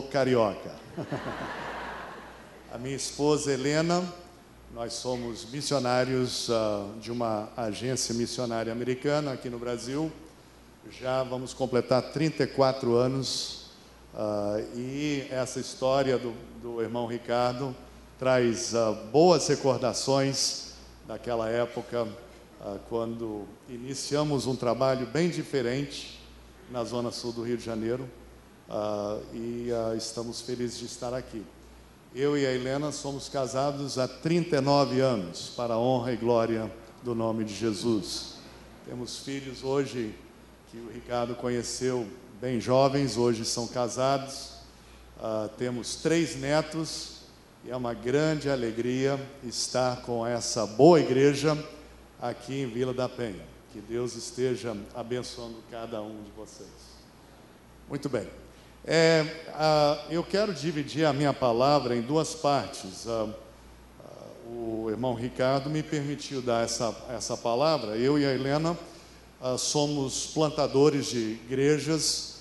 Carioca. A minha esposa Helena, nós somos missionários de uma agência missionária americana aqui no Brasil. Já vamos completar 34 anos e essa história do irmão Ricardo traz boas recordações daquela época, quando iniciamos um trabalho bem diferente na zona sul do Rio de Janeiro. Estamos felizes de estar aqui. Eu e a Helena somos casados há 39 anos, para a honra e glória do nome de Jesus. Temos filhos hoje que o Ricardo conheceu bem jovens, hoje são casados. Temos 3 netos e é uma grande alegria estar com essa boa igreja aqui em Vila da Penha. Que Deus esteja abençoando cada um de vocês. Muito bem. Eu quero dividir a minha palavra em 2 partes. O irmão Ricardo me permitiu dar essa palavra. Eu e a Helena somos plantadores de igrejas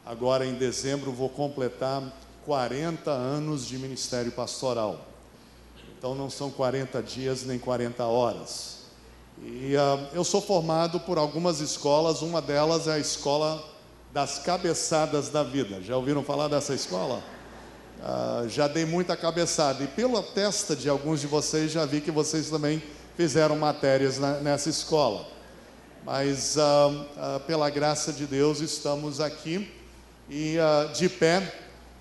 agora em dezembro vou completar 40 anos de ministério pastoral. Então não são 40 dias nem 40 horas. Eu sou formado por algumas escolas, uma delas é a escola das cabeçadas da vida. Já ouviram falar dessa escola? Já dei muita cabeçada. E pela testa de alguns de vocês, já vi que vocês também fizeram matérias nessa escola. Mas, pela graça de Deus, estamos aqui e de pé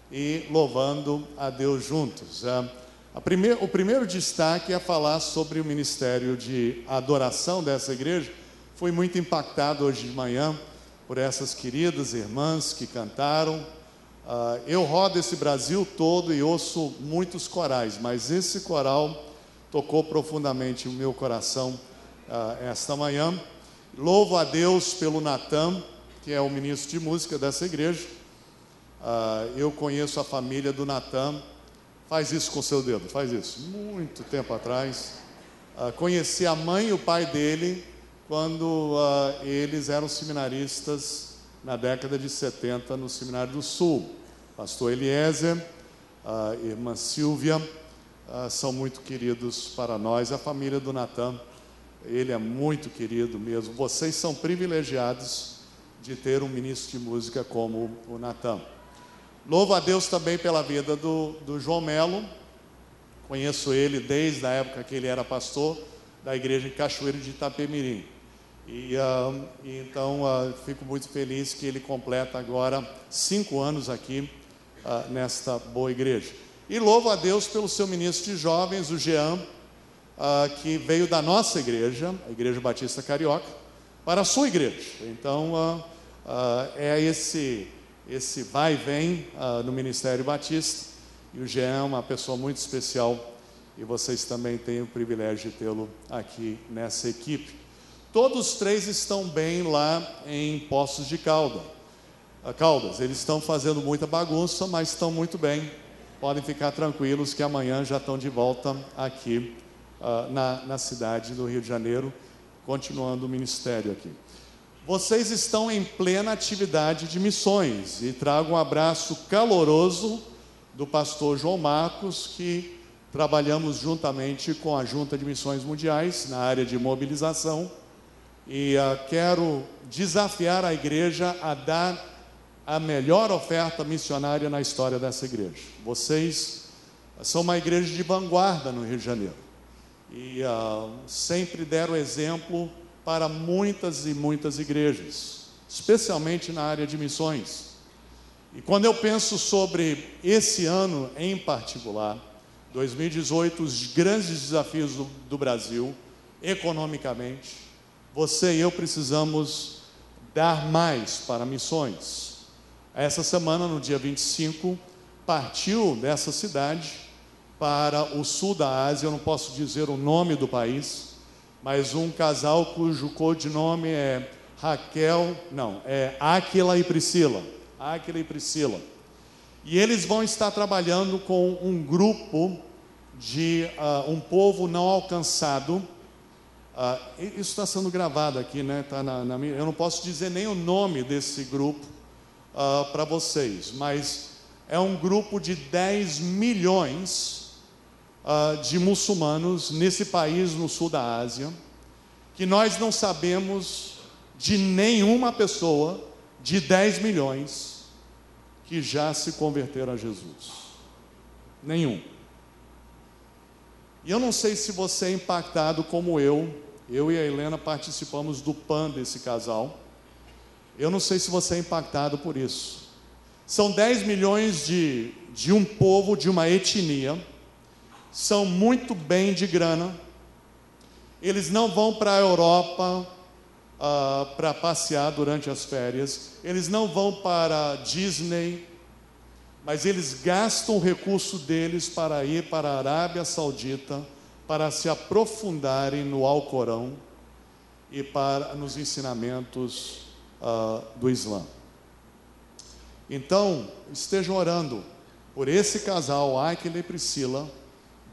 e louvando a Deus juntos. O primeiro destaque é falar sobre o ministério de adoração dessa igreja. Fui muito impactado hoje de manhã por essas queridas irmãs que cantaram. Eu rodo esse Brasil todo e ouço muitos corais, mas esse coral tocou profundamente o meu coração esta manhã. Louvo a Deus pelo Natan, que é o ministro de música dessa igreja. Eu conheço a família do Natan. Faz isso com o seu dedo, faz isso. Muito tempo atrás. Conheci a mãe e o pai dele quando eles eram seminaristas na década de 70 no Seminário do Sul. Pastor Eliezer, irmã Silvia, são muito queridos para nós. A família do Natan, ele é muito querido mesmo. Vocês são privilegiados de ter um ministro de música como o Natan. Louvo a Deus também pela vida do João Melo. Conheço ele desde a época que ele era pastor da igreja em Cachoeiro de Itapemirim. Então, fico muito feliz que ele completa agora 5 anos aqui nesta boa igreja. E louvo a Deus pelo seu ministro de jovens, o Jean, que veio da nossa igreja, a Igreja Batista Carioca, para a sua igreja. Então, é esse vai e vem no Ministério Batista. E o Jean é uma pessoa muito especial e vocês também têm o privilégio de tê-lo aqui nessa equipe. Todos 3 estão bem lá em Poços de Caldas. Eles estão fazendo muita bagunça, mas estão muito bem. Podem ficar tranquilos que amanhã já estão de volta aqui na cidade do Rio de Janeiro, continuando o ministério aqui. Vocês estão em plena atividade de missões e trago um abraço caloroso do pastor João Marcos, que trabalhamos juntamente com a Junta de Missões Mundiais na área de mobilização. E quero desafiar a igreja a dar a melhor oferta missionária na história dessa igreja. Vocês são uma igreja de vanguarda no Rio de Janeiro e sempre deram exemplo para muitas e muitas igrejas, especialmente na área de missões. E quando eu penso sobre esse ano em particular, 2018, os grandes desafios do Brasil, economicamente, você e eu precisamos dar mais para missões. Essa semana, no dia 25, partiu dessa cidade para o sul da Ásia. Eu não posso dizer o nome do país, mas um casal cujo codinome é Áquila e Priscila. E eles vão estar trabalhando com um grupo de um povo não alcançado. Isso está sendo gravado aqui, né? Eu não posso dizer nem o nome desse grupo, para vocês, mas é um grupo de 10 milhões de muçulmanos nesse país no sul da Ásia, que nós não sabemos de nenhuma pessoa de 10 milhões que já se converteram a Jesus. Nenhum. E eu não sei se você é impactado como eu e a Helena participamos do PAN desse casal. Eu não sei se você é impactado por isso. São 10 milhões de um povo, de uma etnia, são muito bem de grana, eles não vão para a Europa para passear durante as férias, eles não vão para Disney, mas eles gastam o recurso deles para ir para a Arábia Saudita, para se aprofundarem no Alcorão e nos ensinamentos do Islã. Então, estejam orando por esse casal, Áquila e Priscila,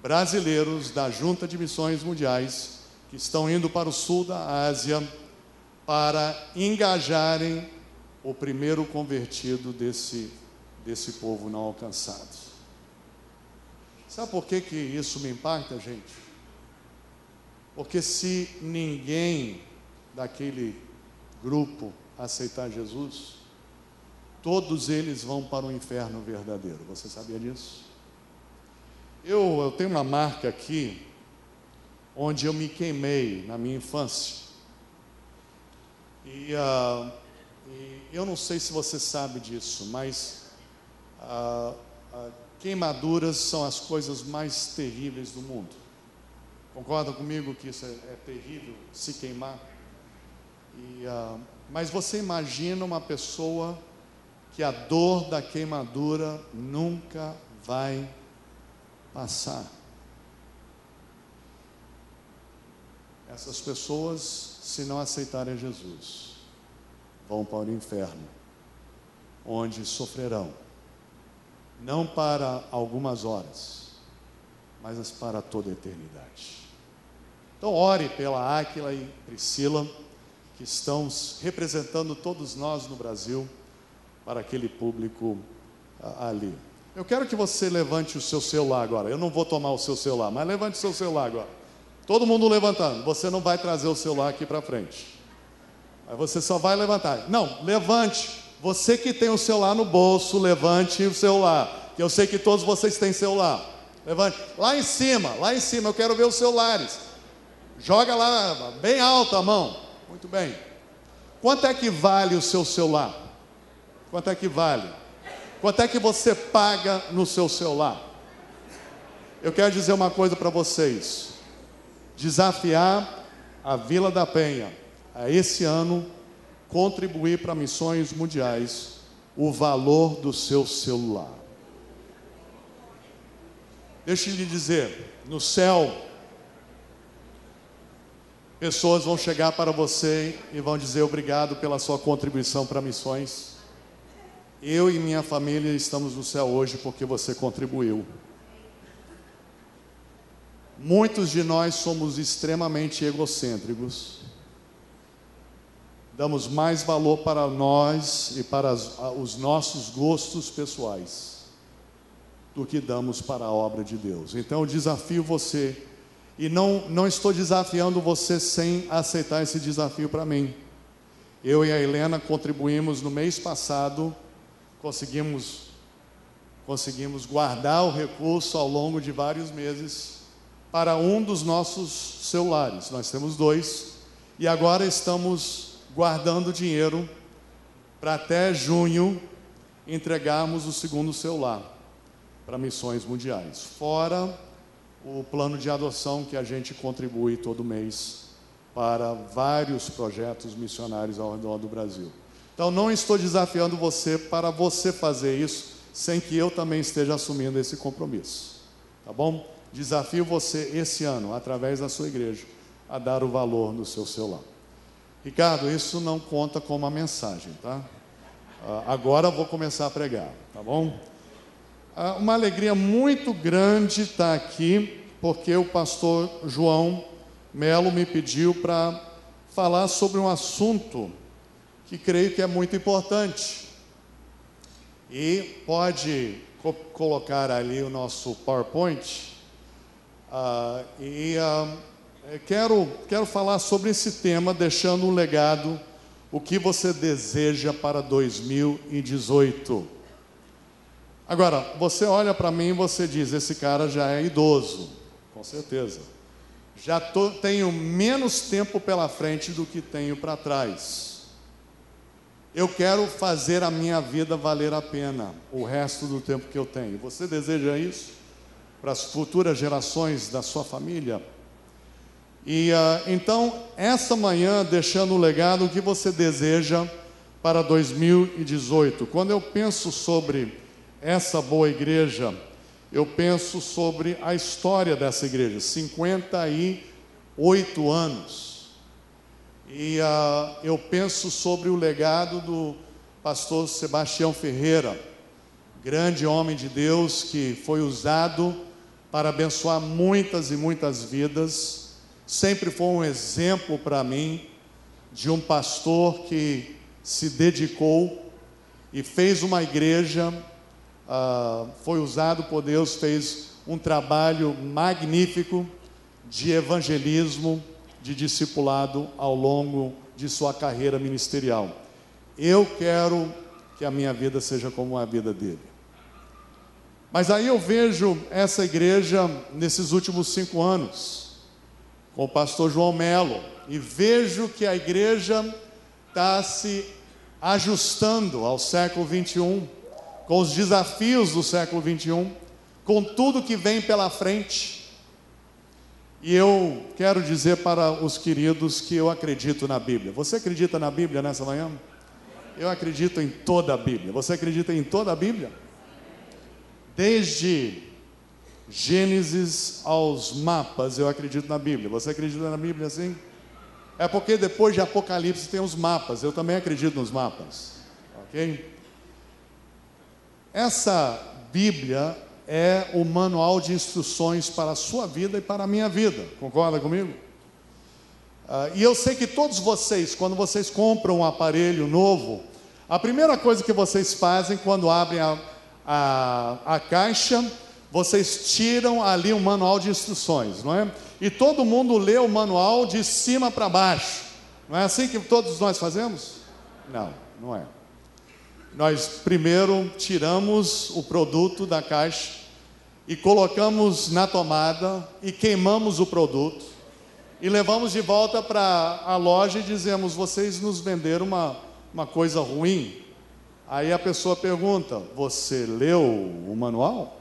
brasileiros da Junta de Missões Mundiais, que estão indo para o sul da Ásia para engajarem o primeiro convertido desse povo não alcançado. Sabe por que isso me impacta, gente? Porque se ninguém daquele grupo aceitar Jesus, todos eles vão para o inferno verdadeiro. Você sabia disso? Eu tenho uma marca aqui, onde eu me queimei na minha infância. E eu não sei se você sabe disso, mas queimaduras são as coisas mais terríveis do mundo. Concorda comigo que isso é terrível, se queimar? Mas você imagina uma pessoa que a dor da queimadura nunca vai passar. Essas pessoas, se não aceitarem Jesus, vão para o inferno, onde sofrerão, não para algumas horas, mas para toda a eternidade. Então ore pela Áquila e Priscila, que estão representando todos nós no Brasil, para aquele público ali. Eu quero que você levante o seu celular agora. Eu não vou tomar o seu celular, mas levante o seu celular agora. Todo mundo levantando. Você não vai trazer o celular aqui para frente. Aí você só vai levantar. Não, levante. Você que tem o celular no bolso, levante o celular. Que eu sei que todos vocês têm celular. Levante. Lá em cima, eu quero ver os celulares. Joga lá, bem alta a mão. Muito bem. Quanto é que vale o seu celular? Quanto é que vale? Quanto é que você paga no seu celular? Eu quero dizer uma coisa para vocês. Desafiar a Vila da Penha a esse ano contribuir para missões mundiais o valor do seu celular. Deixa eu lhe dizer, no céu, pessoas vão chegar para você e vão dizer obrigado pela sua contribuição para missões. Eu e minha família estamos no céu hoje porque você contribuiu. Muitos de nós somos extremamente egocêntricos. Damos mais valor para nós e para os nossos gostos pessoais do que damos para a obra de Deus. Então eu desafio você, e não estou desafiando você sem aceitar esse desafio para mim. Eu e a Helena contribuímos no mês passado, conseguimos guardar o recurso ao longo de vários meses para um dos nossos celulares. Nós temos 2 e agora estamos guardando dinheiro para até junho entregarmos o segundo celular para missões mundiais, fora o plano de adoção que a gente contribui todo mês para vários projetos missionários ao redor do Brasil. Então não estou desafiando você para você fazer isso sem que eu também esteja assumindo esse compromisso, tá bom? Desafio você esse ano, através da sua igreja, a dar o valor no seu celular. Ricardo, isso não conta como uma mensagem, tá? Agora eu vou começar a pregar, tá bom? Uma alegria muito grande estar aqui, porque o pastor João Melo me pediu para falar sobre um assunto que creio que é muito importante. E pode colocar ali o nosso PowerPoint. Quero falar sobre esse tema, deixando um legado, o que você deseja para 2018. Agora, você olha para mim e você diz, esse cara já é idoso, com certeza. Tenho menos tempo pela frente do que tenho para trás. Eu quero fazer a minha vida valer a pena, o resto do tempo que eu tenho. Você deseja isso para as futuras gerações da sua família? Então, essa manhã, deixando o legado, o que você deseja para 2018? Quando eu penso sobre essa boa igreja, eu penso sobre a história dessa igreja, 58 anos. Eu penso sobre o legado do pastor Sebastião Ferreira, grande homem de Deus que foi usado para abençoar muitas e muitas vidas. Sempre foi um exemplo para mim de um pastor que se dedicou e fez uma igreja, foi usado por Deus, fez um trabalho magnífico de evangelismo, de discipulado ao longo de sua carreira ministerial. Eu quero que a minha vida seja como a vida dele. Mas aí eu vejo essa igreja nesses últimos 5 anos, com o pastor João Melo, e vejo que a igreja está se ajustando ao século 21, com os desafios do século 21, com tudo que vem pela frente. E eu quero dizer para os queridos que eu acredito na Bíblia. Você acredita na Bíblia nessa manhã? Eu acredito em toda a Bíblia. Você acredita em toda a Bíblia? Desde Gênesis aos mapas, eu acredito na Bíblia. Você acredita na Bíblia assim? É porque depois de Apocalipse tem os mapas. Eu também acredito nos mapas. Ok? Essa Bíblia é o manual de instruções para a sua vida e para a minha vida. Concorda comigo? E eu sei que todos vocês, quando vocês compram um aparelho novo, a primeira coisa que vocês fazem quando abrem a caixa, vocês tiram ali um manual de instruções, não é? E todo mundo lê o manual de cima para baixo. Não é assim que todos nós fazemos? Não, não é. Nós primeiro tiramos o produto da caixa e colocamos na tomada e queimamos o produto e levamos de volta para a loja e dizemos, vocês nos venderam uma coisa ruim. Aí a pessoa pergunta, você leu o manual?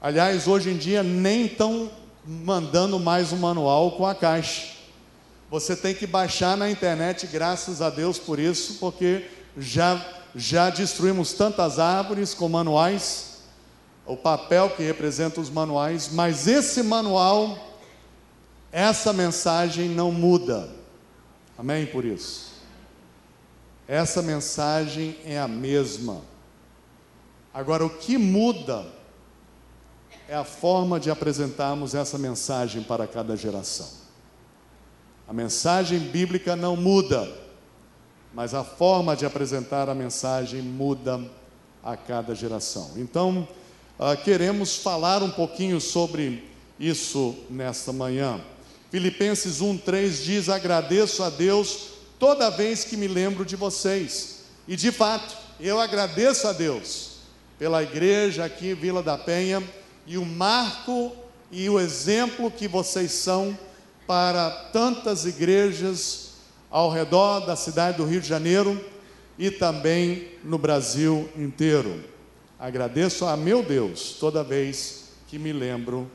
Aliás, hoje em dia nem estão mandando mais o manual com a caixa. Você tem que baixar na internet, graças a Deus por isso, porque já destruímos tantas árvores com manuais, o papel que representa os manuais, mas esse manual, essa mensagem não muda. Amém por isso? Essa mensagem é a mesma. Agora, o que muda é a forma de apresentarmos essa mensagem para cada geração. A mensagem bíblica não muda, mas a forma de apresentar a mensagem muda a cada geração. Então, queremos falar um pouquinho sobre isso nesta manhã. Filipenses 1:3 diz, agradeço a Deus toda vez que me lembro de vocês. E de fato, eu agradeço a Deus pela igreja aqui em Vila da Penha, e o marco e o exemplo que vocês são para tantas igrejas ao redor da cidade do Rio de Janeiro e também no Brasil inteiro. Agradeço a meu Deus toda vez que me lembro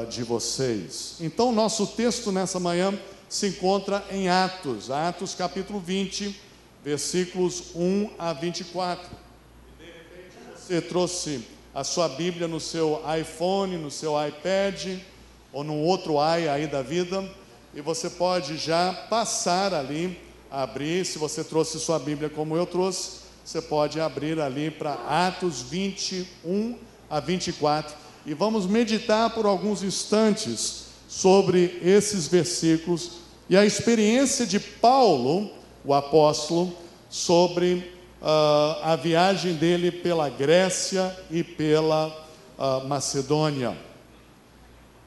de vocês. Então, nosso texto nessa manhã se encontra em Atos capítulo 20, versículos 1 a 24. E de repente você trouxe a sua Bíblia no seu iPhone, no seu iPad, ou num outro aí da vida, e você pode já passar ali, abrir, se você trouxe sua Bíblia como eu trouxe, você pode abrir ali para Atos 21 a 24, e vamos meditar por alguns instantes sobre esses versículos, e a experiência de Paulo, o apóstolo, sobre a viagem dele pela Grécia e pela Macedônia.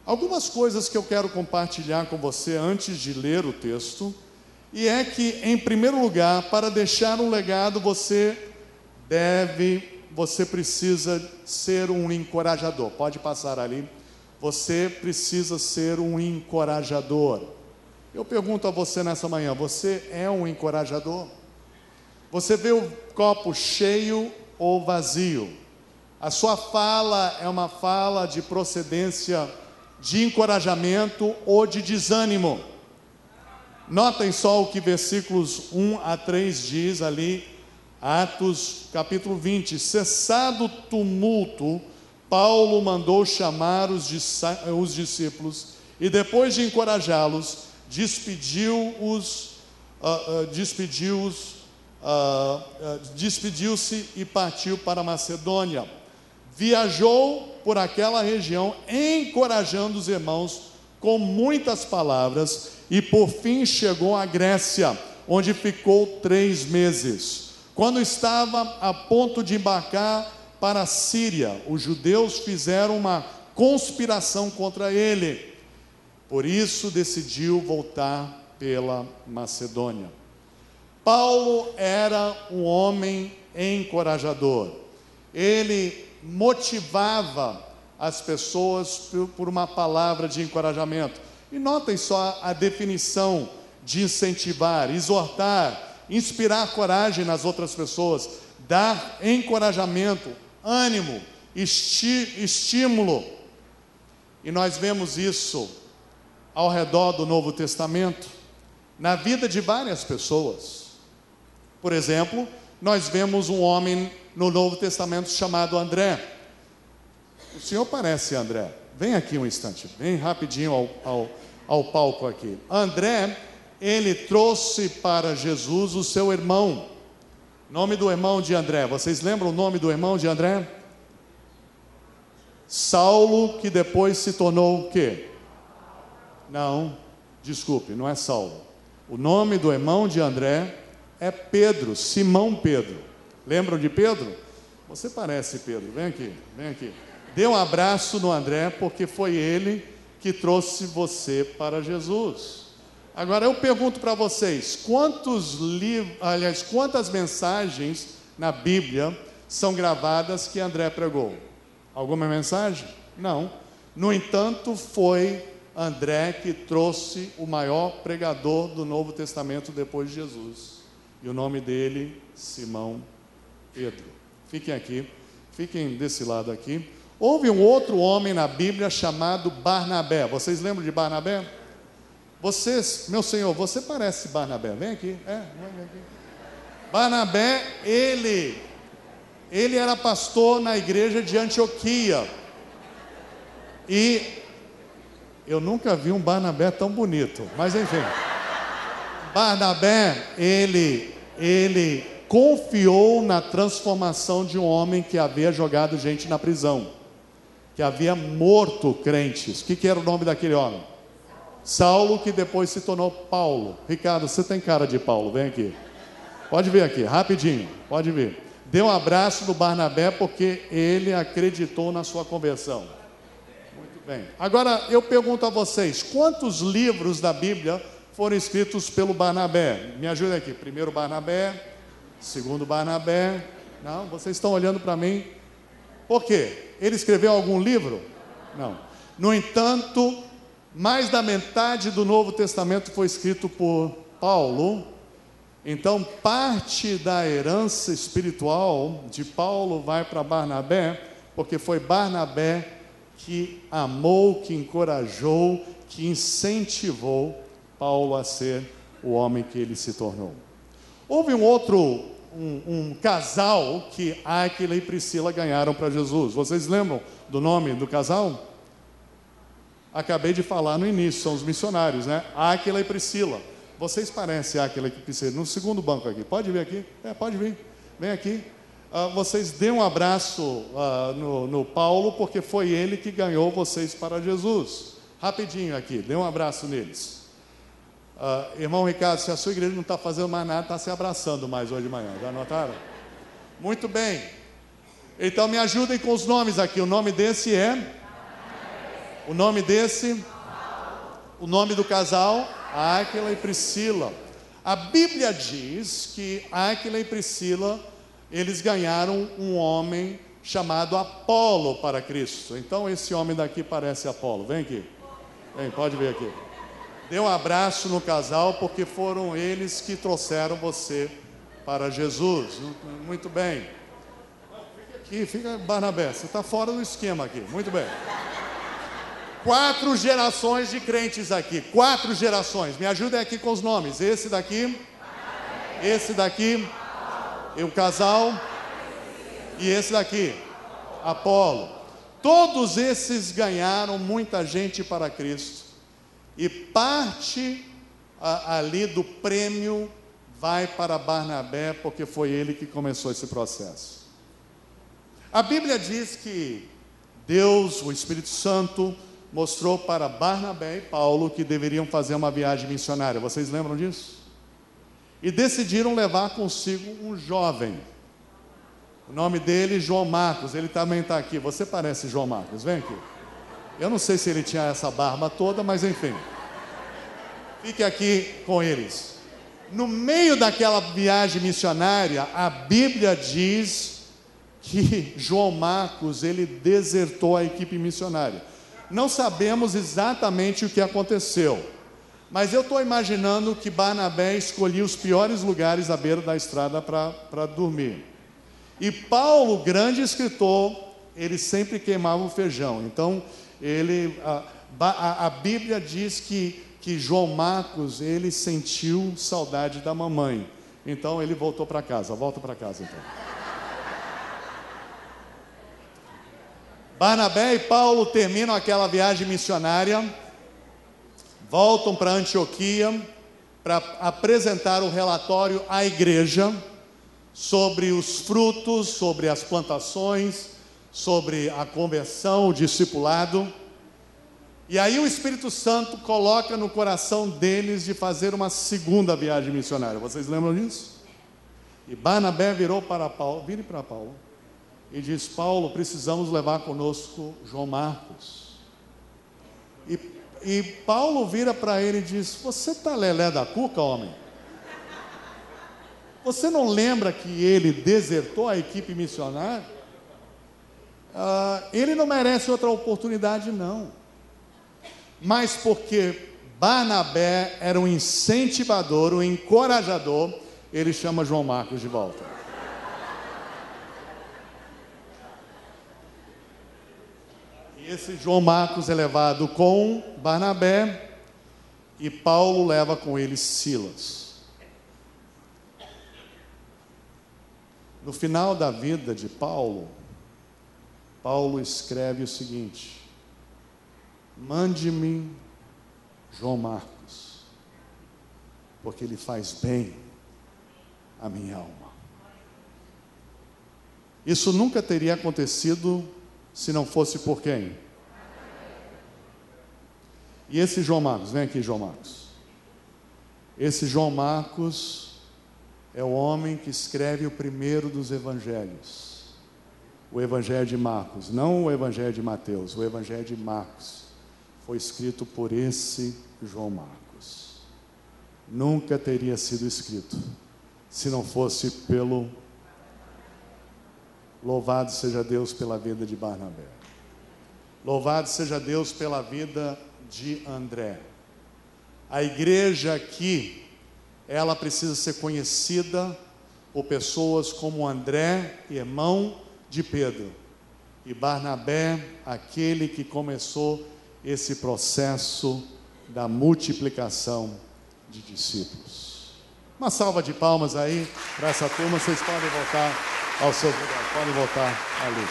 Algumas coisas que eu quero compartilhar com você antes de ler o texto, e é que, em primeiro lugar, para deixar um legado, você precisa ser um encorajador. Pode passar ali. Você precisa ser um encorajador. Eu pergunto a você nessa manhã, você é um encorajador? Você vê o copo cheio ou vazio? A sua fala é uma fala de procedência de encorajamento ou de desânimo? Notem só o que versículos 1 a 3 diz ali, Atos capítulo 20. Cessado o tumulto, Paulo mandou chamar os discípulos e, depois de encorajá-los, despediu-se e partiu para a Macedônia. Viajou por aquela região, encorajando os irmãos com muitas palavras, e por fim chegou à Grécia, onde ficou 3 meses. Quando estava a ponto de embarcar para a Síria, os judeus fizeram uma conspiração contra ele. Por isso decidiu voltar pela Macedônia. Paulo era um homem encorajador. Ele motivava as pessoas por uma palavra de encorajamento. E notem só a definição de incentivar, exortar, inspirar coragem nas outras pessoas, dar encorajamento, ânimo, estímulo. E nós vemos isso ao redor do Novo Testamento, na vida de várias pessoas. Por exemplo, nós vemos um homem no Novo Testamento chamado André. O senhor parece André. Vem aqui um instante, vem rapidinho ao palco aqui. André, ele trouxe para Jesus o seu irmão. Nome do irmão de André, vocês lembram o nome do irmão de André? Saulo, que depois se tornou o quê? Não, desculpe, não é Saulo. O nome do irmão de André é Pedro, Simão Pedro. Lembram de Pedro? Você parece Pedro, vem aqui, vem aqui. Dê um abraço no André, porque foi ele que trouxe você para Jesus. Agora eu pergunto para vocês, quantas mensagens na Bíblia são gravadas que André pregou? Alguma mensagem? Não. No entanto, foi André que trouxe o maior pregador do Novo Testamento depois de Jesus. E o nome dele, Simão Pedro. Fiquem aqui, fiquem desse lado aqui. Houve um outro homem na Bíblia chamado Barnabé. Vocês lembram de Barnabé? Vocês, meu senhor, você parece Barnabé. Vem aqui, vem aqui. Barnabé, ele era pastor na igreja de Antioquia. E eu nunca vi um Barnabé tão bonito, mas enfim. Barnabé, ele confiou na transformação de um homem que havia jogado gente na prisão, que havia morto crentes. O que era o nome daquele homem? Saulo, que depois se tornou Paulo. Ricardo, você tem cara de Paulo, vem aqui. Pode vir aqui, rapidinho, pode vir. Dê um abraço no Barnabé, porque ele acreditou na sua conversão. Muito bem. Agora, eu pergunto a vocês, quantos livros da Bíblia foram escritos pelo Barnabé? Me ajuda aqui. Primeiro Barnabé, segundo Barnabé. Não, vocês estão olhando para mim. Por quê? Ele escreveu algum livro? Não. No entanto, mais da metade do Novo Testamento foi escrito por Paulo. Então, parte da herança espiritual de Paulo vai para Barnabé, porque foi Barnabé que amou, que encorajou, que incentivou Paulo a ser o homem que ele se tornou. Houve um casal que Áquila e Priscila ganharam para Jesus. Vocês lembram do nome do casal? Acabei de falar no início, são os missionários, né? Áquila e Priscila. Vocês parecem Áquila e Priscila. No segundo banco aqui, pode vir aqui? Pode vir, vem aqui. Vocês dêem um abraço no Paulo, porque foi ele que ganhou vocês para Jesus. Rapidinho aqui, dê um abraço neles. Irmão Ricardo, se a sua igreja não está fazendo mais nada, está se abraçando mais hoje de manhã, já notaram? Muito bem. Então me ajudem com os nomes aqui. O nome desse é? O nome desse? O nome do casal? Áquila e Priscila. A Bíblia diz que Áquila e Priscila, eles ganharam um homem chamado Apolo para Cristo. Então esse homem daqui parece Apolo. Vem aqui. Vem, pode vir aqui. Dê um abraço no casal, porque foram eles que trouxeram você para Jesus. Muito bem. Aqui, fica Barnabé, você está fora do esquema aqui. Muito bem. 4 gerações de crentes aqui. 4 gerações. Me ajudem aqui com os nomes. Esse daqui. Esse daqui. E o casal. E esse daqui. Apolo. Todos esses ganharam muita gente para Cristo. E parte ali do prêmio vai para Barnabé, porque foi ele que começou esse processo. A Bíblia diz que Deus, o Espírito Santo, mostrou para Barnabé e Paulo que deveriam fazer uma viagem missionária. Vocês lembram disso? E decidiram levar consigo um jovem. O nome dele, João Marcos. Ele também está aqui. Você parece João Marcos, vem aqui. Eu não sei se ele tinha essa barba toda, mas enfim. Fique aqui com eles. No meio daquela viagem missionária, a Bíblia diz que João Marcos, ele desertou a equipe missionária. Não sabemos exatamente o que aconteceu, mas eu estou imaginando que Barnabé escolhia os piores lugares à beira da estrada para dormir. E Paulo, grande escritor, ele sempre queimava o feijão. Então, a Bíblia diz que João Marcos, ele sentiu saudade da mamãe. Então, ele voltou para casa. Volta para casa, então. Barnabé e Paulo terminam aquela viagem missionária, voltam para Antioquia para apresentar o relatório à igreja sobre os frutos, sobre as plantações, sobre a conversão, o discipulado. E aí o Espírito Santo coloca no coração deles de fazer uma segunda viagem missionária. Vocês lembram disso? E Barnabé virou para Paulo, vire para Paulo, e diz: Paulo, precisamos levar conosco João Marcos. E Paulo vira para ele e diz: você está lelé da cuca, homem? Você não lembra que ele desertou a equipe missionária? Ele não merece outra oportunidade, não. Mas porque Barnabé era um incentivador, um encorajador, ele chama João Marcos de volta. E esse João Marcos é levado com Barnabé, e Paulo leva com ele Silas. No final da vida de Paulo, Paulo escreve o seguinte: mande-me João Marcos, porque ele faz bem à minha alma. Isso nunca teria acontecido se não fosse por quem? E esse João Marcos, vem aqui, João Marcos. Esse João Marcos é o homem que escreve o primeiro dos evangelhos, o evangelho de Marcos, não o evangelho de Mateus, o evangelho de Marcos foi escrito por esse João Marcos. Nunca teria sido escrito se não fosse pelo... Louvado seja Deus pela vida de Barnabé. Louvado seja Deus pela vida de André. A igreja aqui, ela precisa ser conhecida por pessoas como André, irmão de Pedro, e Barnabé, aquele que começou esse processo da multiplicação de discípulos. Uma salva de palmas aí para essa turma. Vocês podem voltar aos seus lugares, podem voltar ali.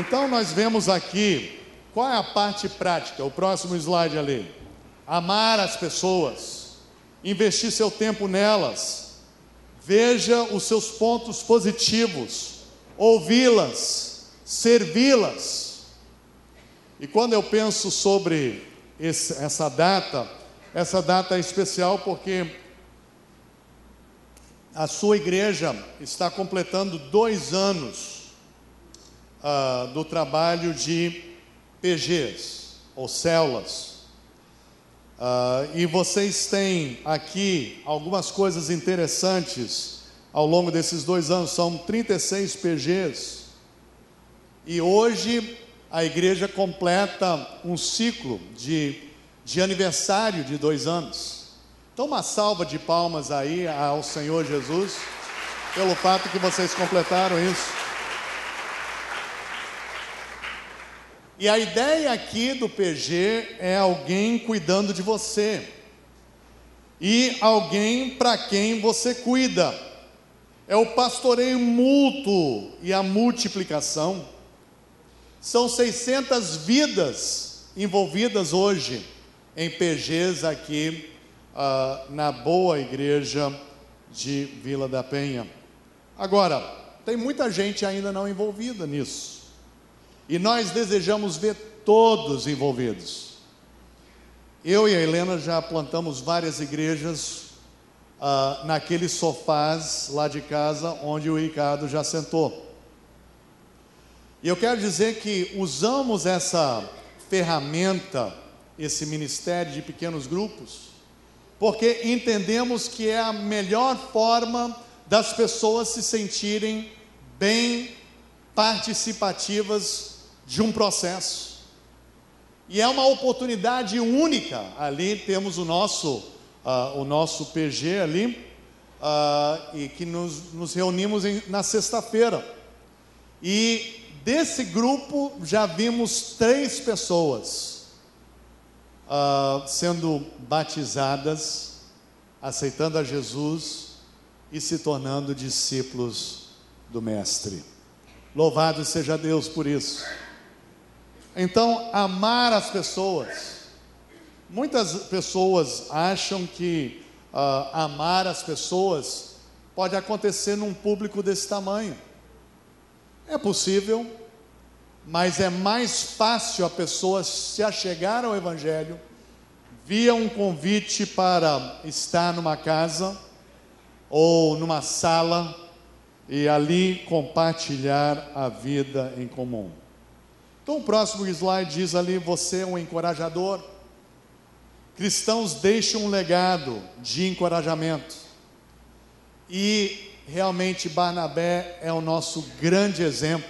Então nós vemos aqui, qual é a parte prática? O próximo slide ali. Amar as pessoas, investir seu tempo nelas, veja os seus pontos positivos, ouvi-las, servi-las. E quando eu penso sobre essa data é especial porque a sua igreja está completando 2 anos do trabalho de PGs, ou células. E vocês têm aqui algumas coisas interessantes ao longo desses 2 anos. São 36 PGs. E hoje a igreja completa um ciclo de aniversário de 2 anos. Então uma salva de palmas aí ao Senhor Jesus, pelo fato que vocês completaram isso. E a ideia aqui do PG é alguém cuidando de você. E alguém para quem você cuida. É o pastoreio mútuo e a multiplicação. São 600 vidas envolvidas hoje em PGs aqui na boa igreja de Vila da Penha. Agora, tem muita gente ainda não envolvida nisso. E nós desejamos ver todos envolvidos. Eu e a Helena já plantamos várias igrejas naqueles sofás lá de casa onde o Ricardo já sentou. E eu quero dizer que usamos essa ferramenta, esse ministério de pequenos grupos, porque entendemos que é a melhor forma das pessoas se sentirem bem participativas de um processo. E é uma oportunidade única. Ali temos o nosso PG ali, e que nos reunimos na sexta-feira. E desse grupo já vimos 3 pessoas sendo batizadas, aceitando a Jesus e se tornando discípulos do Mestre. Louvado seja Deus por isso. Então, amar as pessoas. Muitas pessoas acham que amar as pessoas pode acontecer num público desse tamanho. É possível, mas é mais fácil a pessoa se achegar ao Evangelho via um convite para estar numa casa ou numa sala e ali compartilhar a vida em comum. Então o próximo slide diz ali: você é um encorajador. Cristãos deixam um legado de encorajamento. E realmente Barnabé é o nosso grande exemplo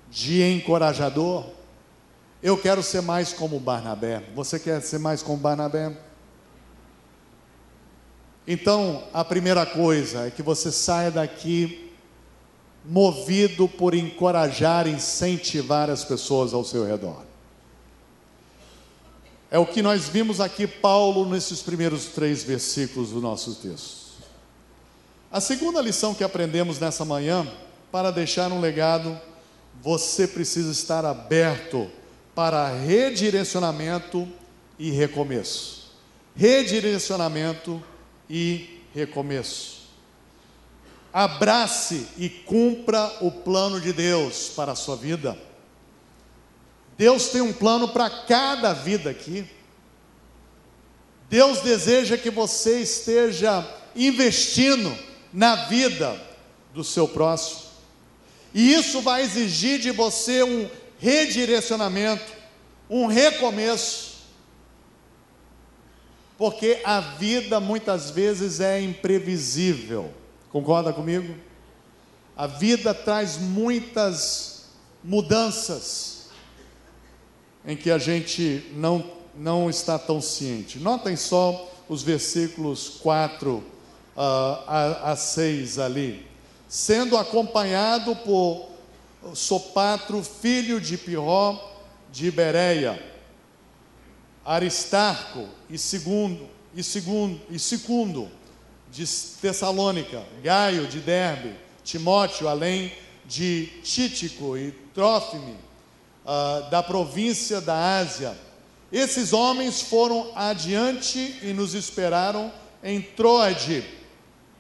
de encorajador. Eu quero ser mais como Barnabé. Você quer ser mais como Barnabé? Então, a primeira coisa é que você saia daqui movido por encorajar e incentivar as pessoas ao seu redor. É o que nós vimos aqui Paulo nesses primeiros 3 versículos do nosso texto. A segunda lição que aprendemos nessa manhã: para deixar um legado, você precisa estar aberto para redirecionamento e recomeço. Redirecionamento e recomeço. Abrace e cumpra o plano de Deus para a sua vida. Deus tem um plano para cada vida aqui. Deus deseja que você esteja investindo na vida do seu próximo. E isso vai exigir de você um redirecionamento, um recomeço. Porque a vida muitas vezes é imprevisível. Concorda comigo? A vida traz muitas mudanças em que a gente não está tão ciente. Notem só os versículos 4 a 6 ali. Sendo acompanhado por Sopatro, filho de Piró, de Bereia, Aristarco e Segundo, de Tessalônica, Gaio, de Derbe, Timóteo, além de Títico e Trófime, da província da Ásia. Esses homens foram adiante e nos esperaram em Troade.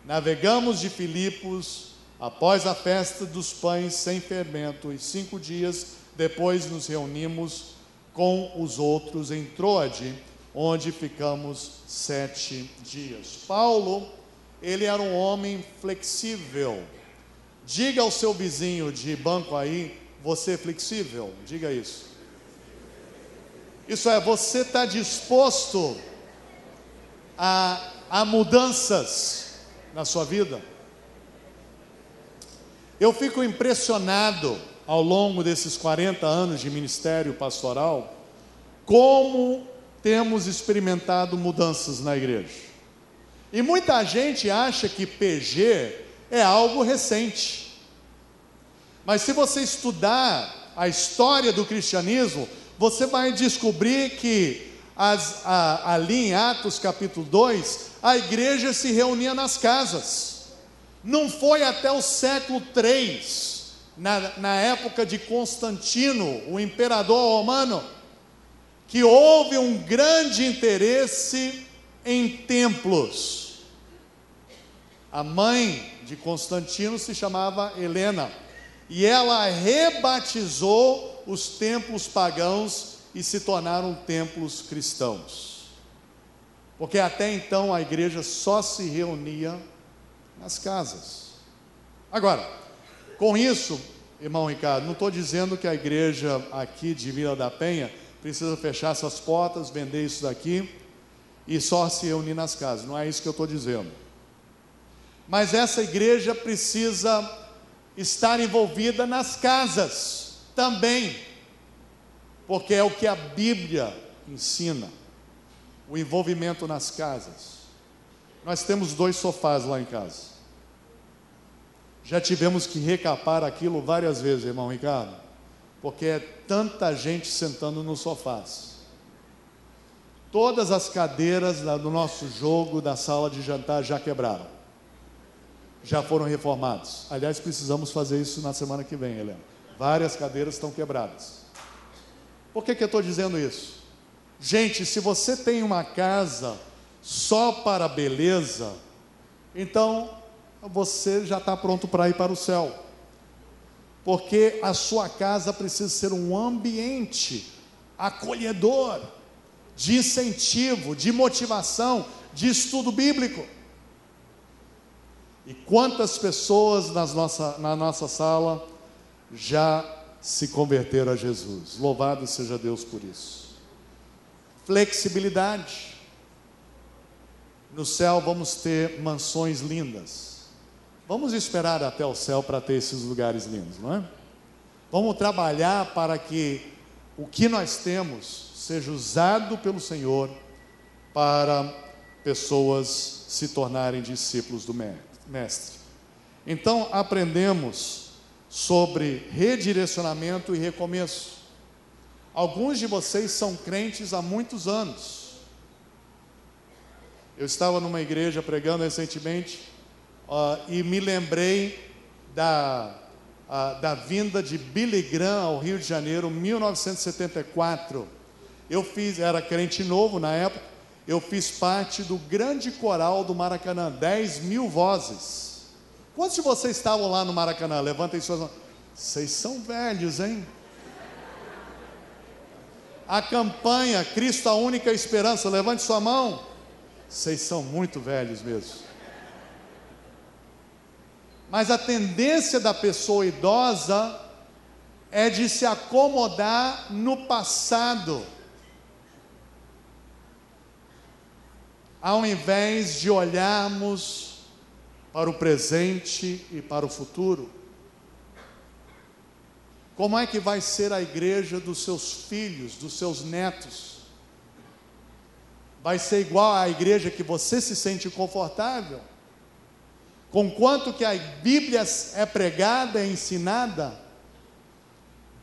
Navegamos de Filipos após a festa dos pães sem fermento, e 5 dias depois nos reunimos com os outros em Troade, onde ficamos 7 dias. Paulo ele era um homem flexível. Diga ao seu vizinho de banco aí, você é flexível? Diga isso. Isso é, você está disposto a mudanças na sua vida? Eu fico impressionado ao longo desses 40 anos de ministério pastoral, como temos experimentado mudanças na igreja. E muita gente acha que PG é algo recente. Mas se você estudar a história do cristianismo, você vai descobrir que ali em Atos capítulo 2, a igreja se reunia nas casas. Não foi até o século 3, na época de Constantino, o imperador romano, que houve um grande interesse em templos. A mãe de Constantino se chamava Helena, e ela rebatizou os templos pagãos e se tornaram templos cristãos. Porque até então a igreja só se reunia nas casas. Agora, com isso, irmão Ricardo, não estou dizendo que a igreja aqui de Vila da Penha precisa fechar essas portas, vender isso daqui e só se reunir nas casas. Não é isso que eu estou dizendo. Mas essa igreja precisa estar envolvida nas casas também, porque é o que a Bíblia ensina, o envolvimento nas casas. Nós temos 2 sofás lá em casa. Já tivemos que recapar aquilo várias vezes, irmão Ricardo, porque é tanta gente sentando nos sofás. Todas as cadeiras do nosso jogo, da sala de jantar, já quebraram. Já foram reformados. Aliás, precisamos fazer isso na semana que vem, Helena. Várias cadeiras estão quebradas. Por que eu estou dizendo isso? Gente, se você tem uma casa só para beleza, então você já está pronto para ir para o céu. Porque a sua casa precisa ser um ambiente acolhedor, de incentivo, de motivação, de estudo bíblico. E quantas pessoas na nossa sala já se converteram a Jesus? Louvado seja Deus por isso. Flexibilidade. No céu vamos ter mansões lindas. Vamos esperar até o céu para ter esses lugares lindos, não é? Vamos trabalhar para que o que nós temos seja usado pelo Senhor para pessoas se tornarem discípulos do Mestre. Então, aprendemos sobre redirecionamento e recomeço. Alguns de vocês são crentes há muitos anos. Eu estava numa igreja pregando recentemente, e me lembrei da vinda de Billy Graham ao Rio de Janeiro, em 1974. Era crente novo na época, eu fiz parte do grande coral do Maracanã, 10.000 vozes. Quantos de vocês estavam lá no Maracanã? Levantem suas mãos. Vocês são velhos, hein? A campanha Cristo a única esperança, levante sua mão. Vocês são muito velhos mesmo. Mas a tendência da pessoa idosa é de se acomodar no passado, ao invés de olharmos para o presente e para o futuro. Como é que vai ser a igreja dos seus filhos, dos seus netos? Vai ser igual à igreja que você se sente confortável? Conquanto que a Bíblia é pregada, é ensinada,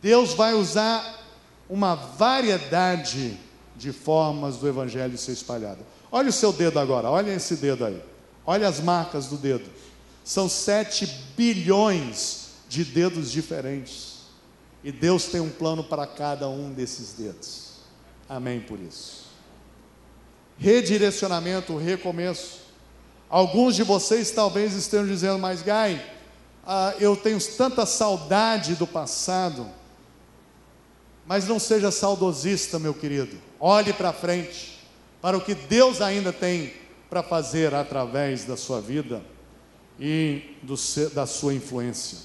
Deus vai usar uma variedade de formas do Evangelho ser espalhado. Olha o seu dedo agora, olha esse dedo aí. Olha as marcas do dedo. São 7 bilhões de dedos diferentes. E Deus tem um plano para cada um desses dedos. Amém por isso. Redirecionamento, recomeço. Alguns de vocês talvez estejam dizendo, mas Gai, eu tenho tanta saudade do passado. Mas não seja saudosista, meu querido. Olhe para frente, para o que Deus ainda tem para fazer através da sua vida e da sua influência.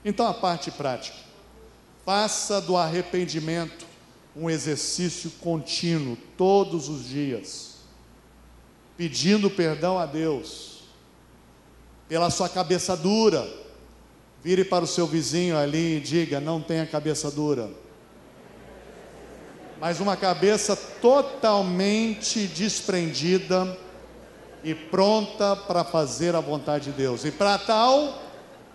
Então, a parte prática: faça do arrependimento um exercício contínuo, todos os dias, pedindo perdão a Deus pela sua cabeça dura. Vire para o seu vizinho ali e diga: não tenha cabeça dura, mas uma cabeça totalmente desprendida e pronta para fazer a vontade de Deus. E para tal,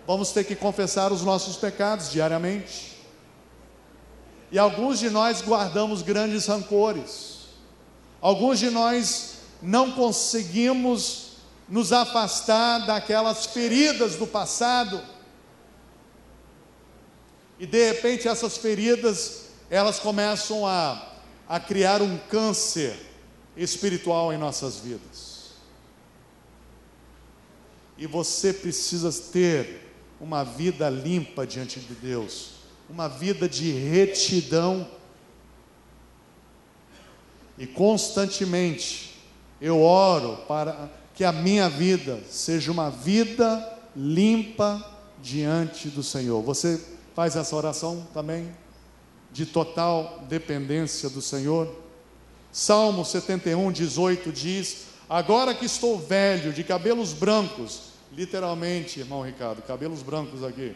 vamos ter que confessar os nossos pecados diariamente. E alguns de nós guardamos grandes rancores. Alguns de nós não conseguimos nos afastar daquelas feridas do passado. E de repente essas feridas, elas começam a criar um câncer espiritual em nossas vidas. E você precisa ter uma vida limpa diante de Deus, uma vida de retidão. E constantemente eu oro para que a minha vida seja uma vida limpa diante do Senhor. Você faz essa oração também? De total dependência do Senhor? Salmo 71, 18 diz: agora que estou velho, de cabelos brancos, literalmente, irmão Ricardo, cabelos brancos aqui,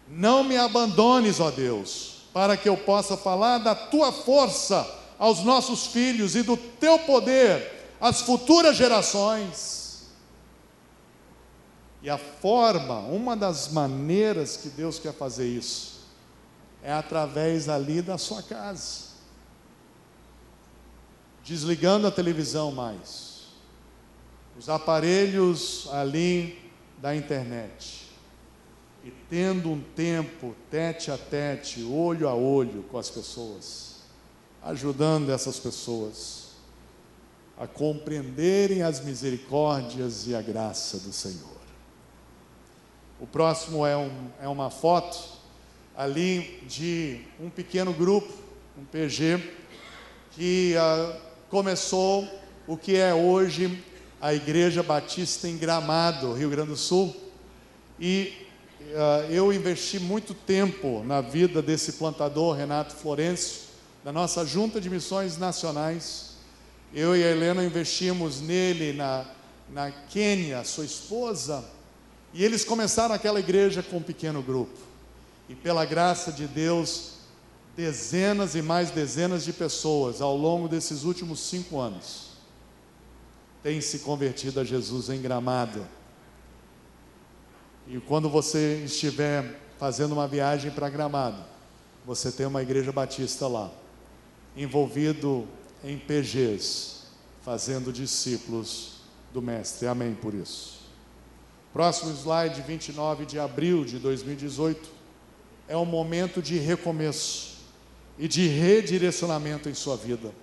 não me abandones, ó Deus, para que eu possa falar da tua força aos nossos filhos e do teu poder às futuras gerações. E a forma, uma das maneiras que Deus quer fazer isso, é através ali da sua casa, desligando a televisão mais, os aparelhos ali da internet, e tendo um tempo tete a tete, olho a olho com as pessoas, ajudando essas pessoas a compreenderem as misericórdias e a graça do Senhor. O próximo é uma foto ali de um pequeno grupo, um PG, que começou o que é hoje a Igreja Batista em Gramado, Rio Grande do Sul. E eu investi muito tempo na vida desse plantador, Renato Florencio, da nossa Junta de Missões Nacionais. Eu e a Helena investimos nele, na Quênia, sua esposa, e eles começaram aquela igreja com um pequeno grupo. E pela graça de Deus, dezenas e mais dezenas de pessoas, ao longo desses últimos 5 anos, têm se convertido a Jesus em Gramado. E quando você estiver fazendo uma viagem para Gramado, você tem uma igreja batista lá, envolvido em PGs, fazendo discípulos do Mestre. Amém por isso. Próximo slide, 29 de abril de 2018, é um momento de recomeço e de redirecionamento em sua vida.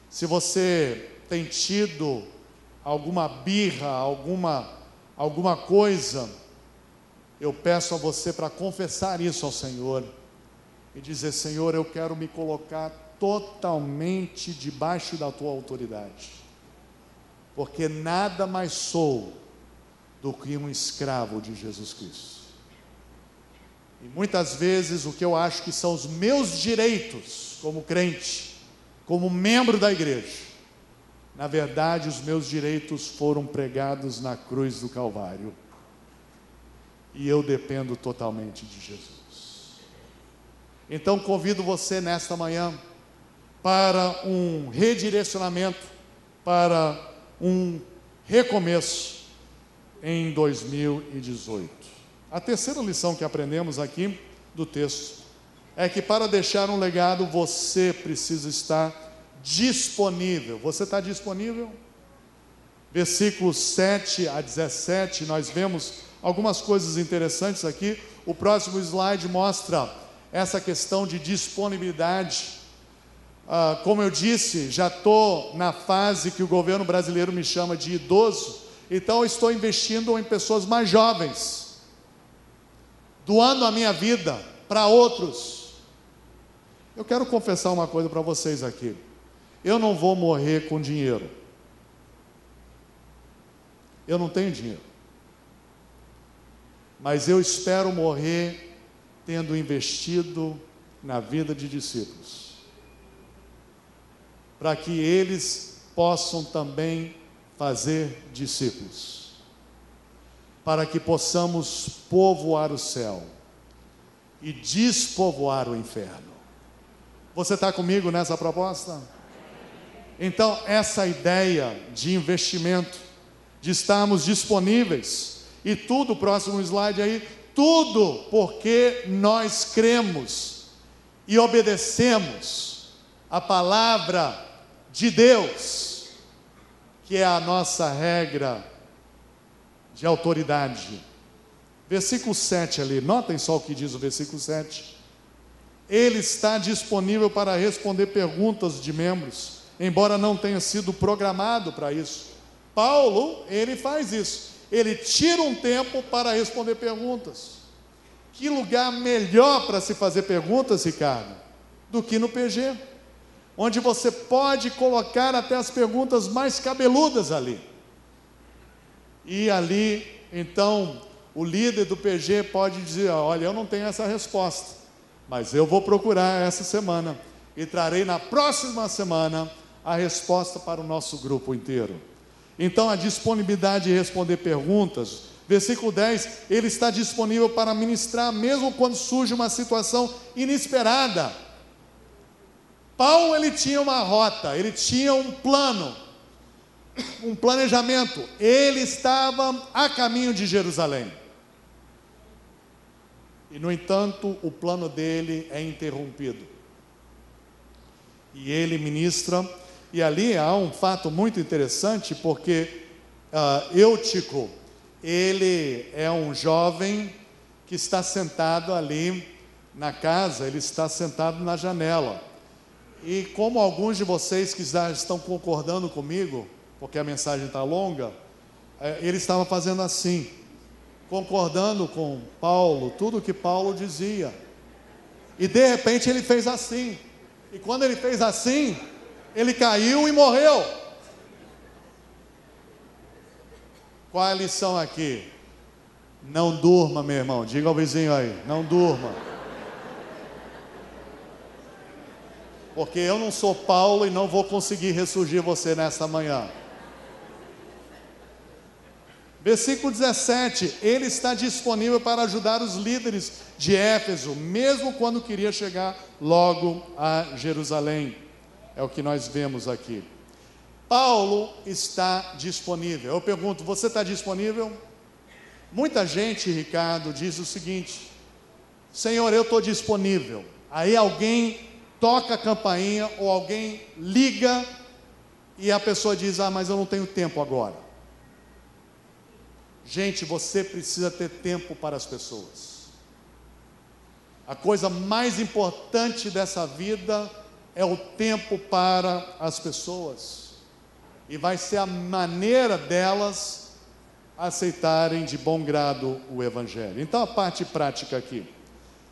Se você tem tido alguma birra, alguma coisa, eu peço a você para confessar isso ao Senhor e dizer: Senhor, eu quero me colocar totalmente debaixo da tua autoridade, porque nada mais sou do que um escravo de Jesus Cristo. E muitas vezes o que eu acho que são os meus direitos como crente, como membro da igreja, na verdade os meus direitos foram pregados na cruz do Calvário, e eu dependo totalmente de Jesus. Então convido você nesta manhã para um redirecionamento, para um recomeço em 2018. A terceira lição que aprendemos aqui do texto é que para deixar um legado você precisa estar disponível. Você está disponível? Versículos 7 a 17, nós vemos algumas coisas interessantes aqui. O próximo slide mostra essa questão de disponibilidade. Como eu disse, já estou na fase que o governo brasileiro me chama de idoso, então eu estou investindo em pessoas mais jovens, doando a minha vida para outros. Eu quero confessar uma coisa para vocês aqui: eu não vou morrer com dinheiro, Eu não tenho dinheiro, mas eu espero morrer tendo investido na vida de discípulos, para que eles possam também fazer discípulos, para que possamos povoar o céu e despovoar o inferno. Você está comigo nessa proposta? Então, essa ideia de investimento, de estarmos disponíveis, e tudo, próximo slide aí, tudo porque nós cremos e obedecemos a palavra de Deus, que é a nossa regra de autoridade. Versículo 7 ali, notem só o que diz o versículo 7. Ele está disponível para responder perguntas de membros, embora não tenha sido programado para isso. Paulo, ele faz isso. Ele tira um tempo para responder perguntas. Que lugar melhor para se fazer perguntas, Ricardo, do que no PG, onde você pode colocar até as perguntas mais cabeludas ali. E ali, então, o líder do PG pode dizer: olha, eu não tenho essa resposta, mas eu vou procurar essa semana e trarei na próxima semana a resposta para o nosso grupo inteiro. Então, a disponibilidade de responder perguntas. Versículo 10, ele está disponível para ministrar, mesmo quando surge uma situação inesperada. Paulo, ele tinha uma rota, ele tinha um plano, um planejamento. Ele estava a caminho de Jerusalém. E, no entanto, o plano dele é interrompido. E ele ministra. E ali há um fato muito interessante, porque Eutico, ele é um jovem que está sentado ali na casa, ele está sentado na janela. E como alguns de vocês que já estão concordando comigo, porque a mensagem está longa, ele estava fazendo assim, concordando com Paulo, tudo que Paulo dizia. E de repente ele fez assim. E quando ele fez assim, ele caiu e morreu. Qual é a lição aqui? Não durma, meu irmão. Diga ao vizinho aí, não durma. Porque eu não sou Paulo e não vou conseguir ressurgir você nesta manhã. Versículo 17, ele está disponível para ajudar os líderes de Éfeso, mesmo quando queria chegar logo a Jerusalém. É o que nós vemos aqui. Paulo está disponível. Eu pergunto, você está disponível? Muita gente, Ricardo, diz o seguinte: Senhor, eu estou disponível. Aí alguém toca a campainha ou alguém liga e a pessoa diz: mas eu não tenho tempo agora. Gente, você precisa ter tempo para as pessoas. A coisa mais importante dessa vida é o tempo para as pessoas, e vai ser a maneira delas aceitarem de bom grado o Evangelho. Então, a parte prática aqui: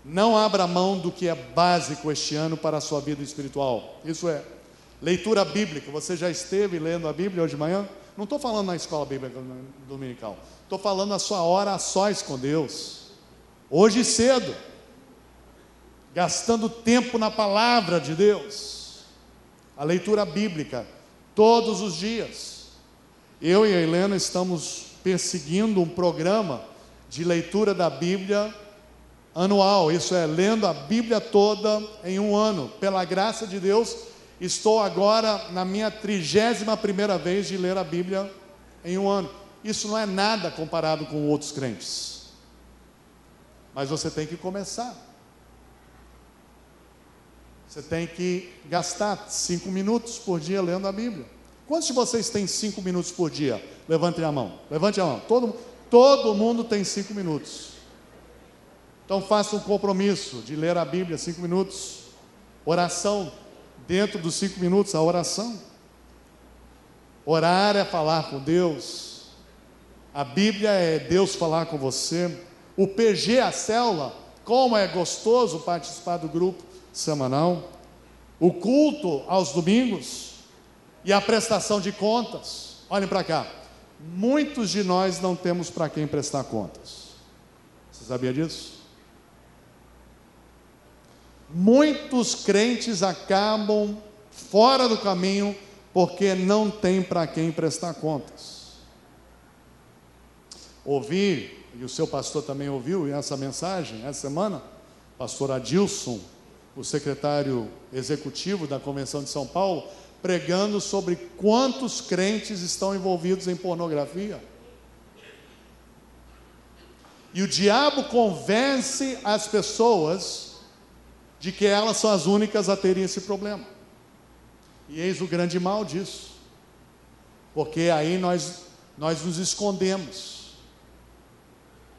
não abra mão do que é básico este ano para a sua vida espiritual. Isso é, leitura bíblica. Você já esteve lendo a Bíblia hoje de manhã? Não estou falando na escola bíblica dominical, estou falando na sua hora a sós com Deus, hoje cedo, gastando tempo na palavra de Deus, a leitura bíblica, todos os dias. Eu e a Helena estamos perseguindo um programa de leitura da Bíblia anual, isso é, lendo a Bíblia toda em um ano. Pela graça de Deus, estou agora na minha 31ª vez de ler a Bíblia em um ano. Isso não é nada comparado com outros crentes, mas você tem que começar. Você tem que gastar 5 minutos por dia lendo a Bíblia. Quantos de vocês têm 5 minutos por dia? Levantem a mão. Levante a mão. Todo mundo tem 5 minutos. Então faça um compromisso de ler a Bíblia 5 minutos. Oração, dentro dos 5 minutos, a oração. Orar é falar com Deus. A Bíblia é Deus falar com você. O PG, a célula, como é gostoso participar do grupo semanal. O culto aos domingos e a prestação de contas. Olhem para cá. muitos de nós não temos para quem prestar contas. Você sabia disso? Muitos crentes acabam fora do caminho porque não tem para quem prestar contas. Ouvi, e o seu pastor também ouviu essa mensagem essa semana, pastor Adilson, o secretário executivo da Convenção de São Paulo, pregando sobre quantos crentes estão envolvidos em pornografia. E o diabo convence as pessoas de que elas são as únicas a terem esse problema. E eis o grande mal disso. Porque aí nós nos escondemos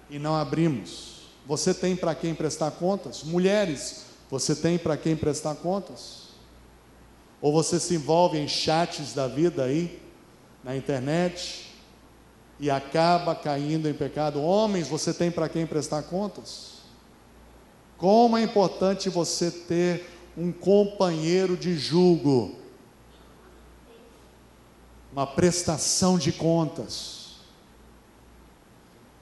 e não abrimos. Você tem para quem prestar contas? Mulheres, você tem para quem prestar contas? Ou você se envolve em chats da vida aí, na internet, e acaba caindo em pecado? Homens, você tem para quem prestar contas? Como é importante você ter um companheiro de julgo, uma prestação de contas.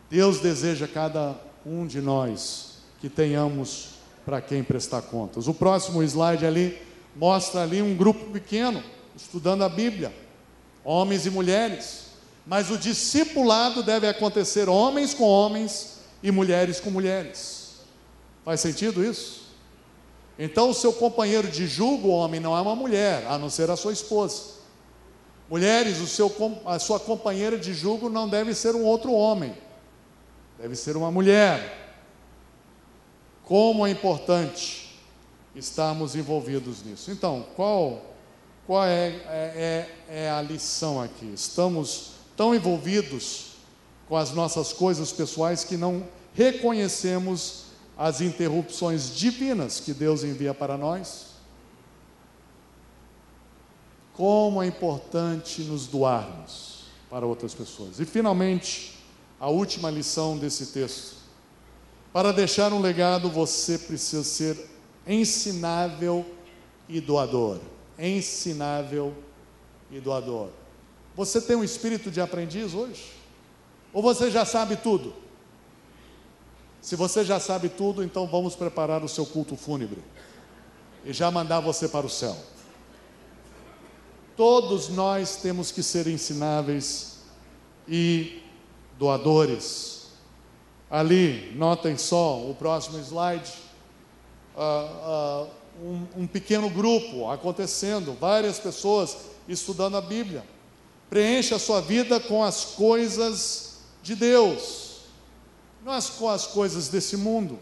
Deus deseja cada um de nós que tenhamos para quem prestar contas. O próximo slide ali mostra ali um grupo pequeno estudando a Bíblia, homens e mulheres, mas o discipulado deve acontecer homens com homens e mulheres com mulheres. Faz sentido isso? Então o seu companheiro de julgo, homem, não é uma mulher, a não ser a sua esposa. Mulheres, a sua companheira de julgo não deve ser um outro homem, deve ser uma mulher. Como é importante estarmos envolvidos nisso. Então, qual é a lição aqui? Estamos tão envolvidos com as nossas coisas pessoais que não reconhecemos as interrupções divinas que Deus envia para nós. Como é importante nos doarmos para outras pessoas. E finalmente, a última lição desse texto. Para deixar um legado, você precisa ser ensinável e doador. Ensinável e doador. Você tem um espírito de aprendiz hoje? Ou você já sabe tudo? Se você já sabe tudo, então vamos preparar o seu culto fúnebre e já mandar você para o céu. Todos nós temos que ser ensináveis e doadores. Ali, notem só o próximo slide, um pequeno grupo acontecendo, várias pessoas estudando a Bíblia. Preencha a sua vida com as coisas de Deus, não com as coisas desse mundo.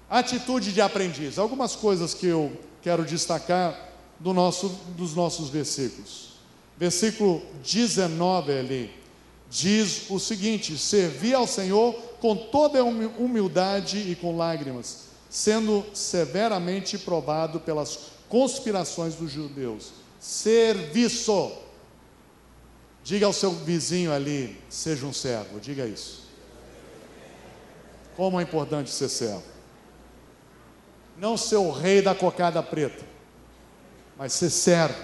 Atitude de aprendiz. Algumas coisas que eu quero destacar dos nossos versículos. Versículo 19 ali, diz o seguinte: servir ao Senhor com toda humildade e com lágrimas, sendo severamente provado pelas conspirações dos judeus. Serviço. Diga ao seu vizinho ali, seja um servo, diga isso. Como é importante ser servo. Não ser o rei da cocada preta, mas ser servo.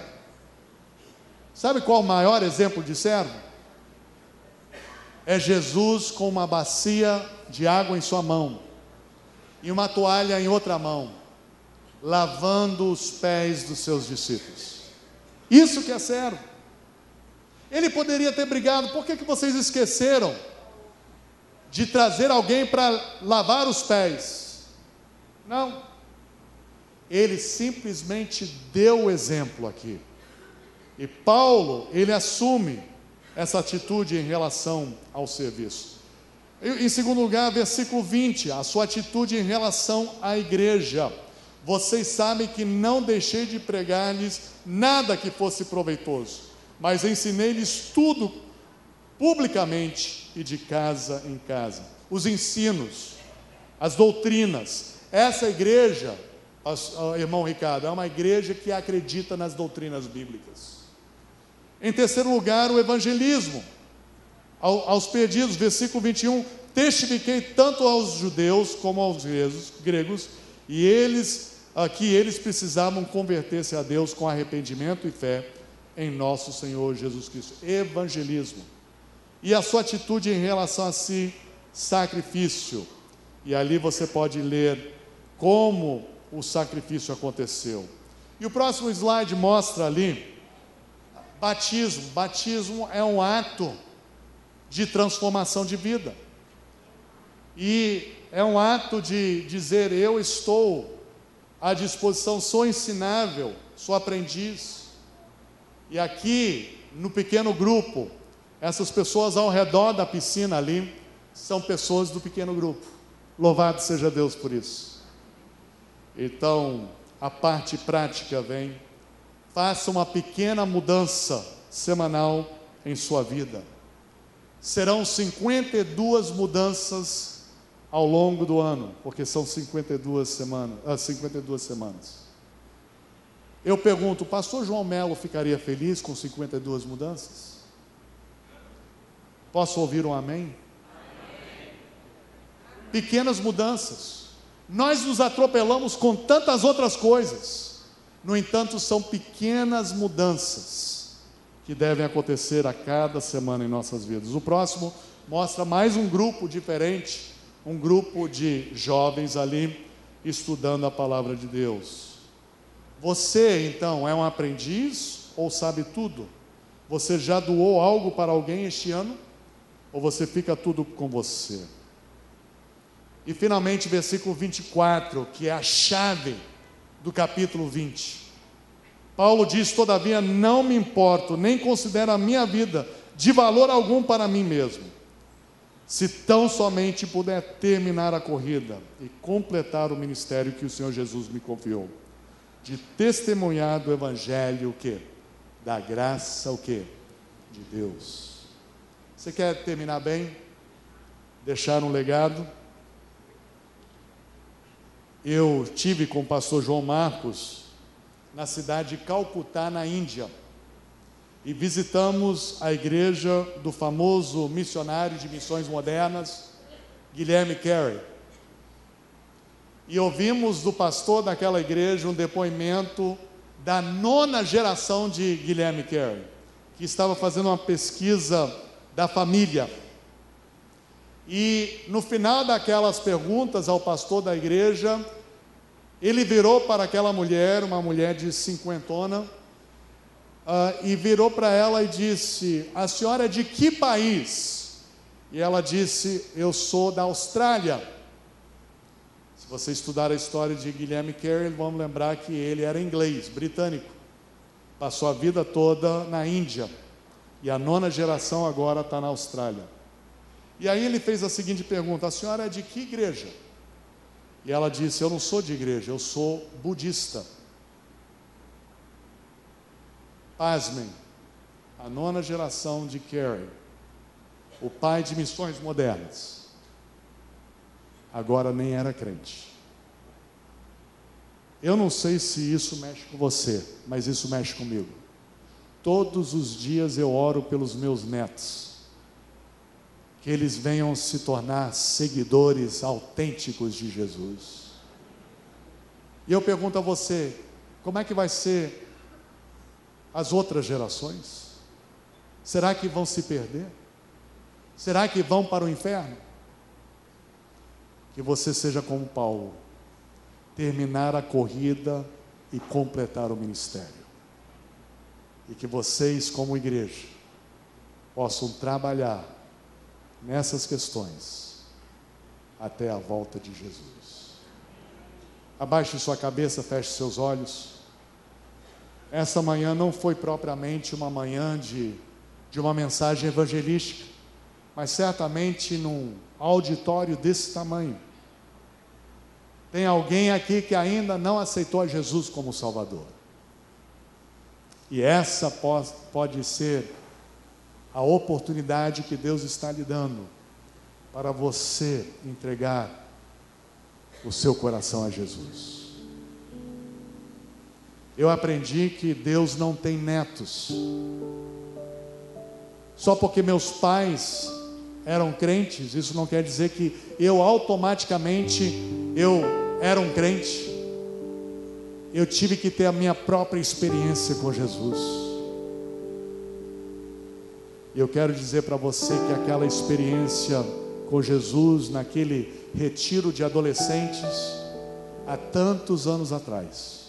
Sabe qual o maior exemplo de servo? É Jesus com uma bacia de água em sua mão e uma toalha em outra mão, lavando os pés dos seus discípulos. Isso que é servo. Ele poderia ter brigado: por que vocês esqueceram de trazer alguém para lavar os pés? Não. Ele simplesmente deu o exemplo aqui. E Paulo, ele assume essa atitude em relação ao serviço. Em segundo lugar, versículo 20, a sua atitude em relação à igreja. Vocês sabem que não deixei de pregar-lhes nada que fosse proveitoso, mas ensinei-lhes tudo publicamente e de casa em casa. Os ensinos, as doutrinas. Essa igreja, irmão Ricardo, é uma igreja que acredita nas doutrinas bíblicas. Em terceiro lugar, o evangelismo aos perdidos, versículo 21, testifiquei tanto aos judeus como aos gregos, e eles precisavam converter-se a Deus com arrependimento e fé em nosso Senhor Jesus Cristo. Evangelismo. e a sua atitude em relação a si, sacrifício. E ali você pode ler como o sacrifício aconteceu. E o próximo slide mostra ali batismo. Batismo é um ato de transformação de vida. E é um ato de dizer: eu estou à disposição, sou ensinável, sou aprendiz. E aqui, no pequeno grupo, essas pessoas ao redor da piscina ali, são pessoas do pequeno grupo. Louvado seja Deus por isso. Então, a parte prática vem. Faça uma pequena mudança semanal em sua vida. Serão 52 mudanças ao longo do ano, porque são 52 semanas. Eu pergunto, o pastor João Melo ficaria feliz com 52 mudanças? Posso ouvir um amém? Pequenas mudanças. Nós nos atropelamos com tantas outras coisas. No entanto, são pequenas mudanças que devem acontecer a cada semana em nossas vidas. O próximo mostra mais um grupo diferente, um grupo de jovens ali estudando a palavra de Deus. Você, então, é um aprendiz ou sabe tudo? Você já doou algo para alguém este ano? Ou você fica tudo com você? E finalmente, versículo 24, que é a chave do capítulo 20. Paulo diz: todavia não me importo, nem considero a minha vida de valor algum para mim mesmo, se tão somente puder terminar a corrida e completar o ministério que o Senhor Jesus me confiou, de testemunhar do evangelho, o quê? Da graça, o quê? De Deus. Você quer terminar bem? Deixar um legado? Eu tive com o pastor João Marcos na cidade de Calcutá, na Índia, e visitamos a igreja do famoso missionário de missões modernas, Guilherme Carey. E ouvimos do pastor daquela igreja um depoimento da 9ª geração de Guilherme Carey, que estava fazendo uma pesquisa da família. E no final daquelas perguntas ao pastor da igreja, ele virou para aquela mulher, uma mulher de 50, e virou para ela e disse: a senhora é de que país? E ela disse: eu sou da Austrália. Se você estudar a história de Guilherme Carey, vamos lembrar que ele era inglês, britânico. Passou a vida toda na Índia. E a 9ª geração agora está na Austrália. E aí ele fez a seguinte pergunta: a senhora é de que igreja? E ela disse: eu não sou de igreja, eu sou budista. Pasmem, a 9ª geração de Carey, o pai de missões modernas, agora nem era crente. Eu não sei se isso mexe com você, mas isso mexe comigo. Todos os dias eu oro pelos meus netos, que eles venham se tornar seguidores autênticos de Jesus. E eu pergunto a você, como é que vai ser as outras gerações? Será que vão se perder? Será que vão para o inferno? Que você seja como Paulo, terminar a corrida e completar o ministério. E que vocês, como igreja, possam trabalhar nessas questões até a volta de Jesus. Abaixe sua cabeça, feche seus olhos. Essa manhã não foi propriamente uma manhã de uma mensagem evangelística, mas certamente num auditório desse tamanho, tem alguém aqui que ainda não aceitou a Jesus como Salvador. E essa pode ser a oportunidade que Deus está lhe dando para você entregar o seu coração a Jesus. Eu aprendi que Deus não tem netos. Só porque meus pais eram crentes, isso não quer dizer que eu automaticamente era um crente. Eu tive que ter a minha própria experiência com Jesus. E eu quero dizer para você que aquela experiência com Jesus, naquele retiro de adolescentes, há tantos anos atrás,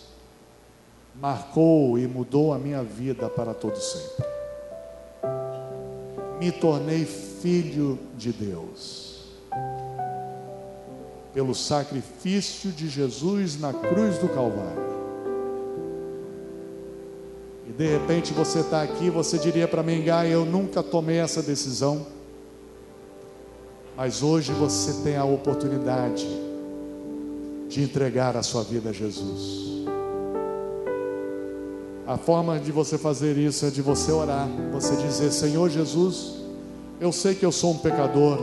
marcou e mudou a minha vida para todo sempre. Me tornei filho de Deus, pelo sacrifício de Jesus na cruz do Calvário. E de repente você está aqui, você diria para mim: Gai, eu nunca tomei essa decisão. Mas hoje você tem a oportunidade de entregar a sua vida a Jesus. A forma de você fazer isso é de você orar, você dizer: Senhor Jesus, eu sei que eu sou um pecador,